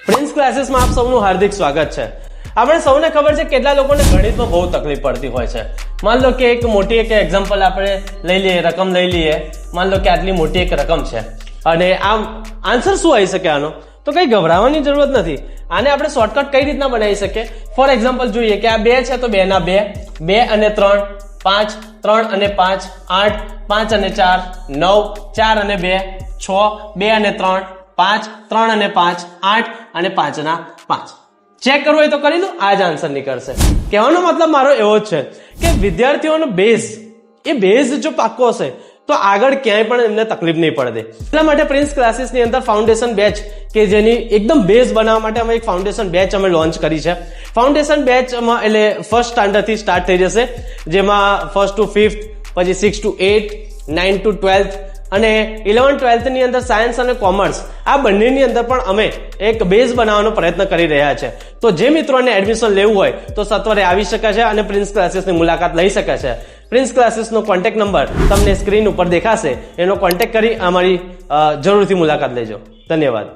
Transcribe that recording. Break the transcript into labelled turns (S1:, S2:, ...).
S1: Prince ક્લાસીસમાં આપ સૌનું હાર્દિક સ્વાગત છે। આપણે સૌને ખબર છે કેટલા લોકોને ગણિતમાં બહુ તકલીફ પડતી હોય છે। માન લો કે એક મોટી એક એક્ઝામ્પલ આપણે લઈ લઈએ, રકમ લઈ લઈએ। માન લો કે આટલી મોટી એક રકમ છે અને આમ આન્સર શું આવી શકે આનો? તો કઈ ગભરાવાની જરૂરત નથી। આને આપણે શોર્ટકટ કઈ રીતના બનાવી શકીએ? ફોર એક્ઝામ્પલ જોઈએ કે આ 2 છે તો 2 ના 2, 2 અને 3, 5, 3 અને 5, 8, 5 અને 4, 9, 4 અને 2, 6, 2 અને 3, 5, 3 અને 5, 8 અને 5 ના 5। ચેક કરવું હોય તો કરી લો, આ જ આન્સર નીકળશે। કહેવાનો મતલબ મારો એવો જ છે કે વિદ્યાર્થીઓનો બેઝ, એ બેઝ જો પાક્કો હશે તો આગળ ક્યાંય પણ એમને તકલીફ નહીં પડે। એટલા માટે પ્રિન્સ ક્લાસીસની અંદર ફાઉન્ડેશન બેચ કે જેની એકદમ બેઝ બનાવવા માટે અમે એક ફાઉન્ડેશન બેચ અમે લોન્ચ કરી છે। ફાઉન્ડેશન બેચમાં એટલે ફર્સ્ટ સ્ટાન્ડર્ડથી સ્ટાર્ટ થઈ જશે, જેમાં 1st to 5th, પછી 6 to 8, 9 to 12th અને 11-12th ની અંદર સાયન્સ અને કોમર્સ આ બંનેની અંદર પણ અમે એક બેઝ બનાવવાનો પ્રયત્ન કરી રહ્યા છે। તો જે મિત્રોને એડમિશન લેવું હોય તો સત્વરે આવી શકે છે અને પ્રિન્સ ક્લાસીસની મુલાકાત લઈ શકે છે। પ્રિન્સ ક્લાસીસનો કોન્ટેક્ટ નંબર તમને સ્ક્રીન ઉપર દેખાશે, એનો કોન્ટેક્ટ કરી અમારી જરૂરથી મુલાકાત લેજો। ધન્યવાદ।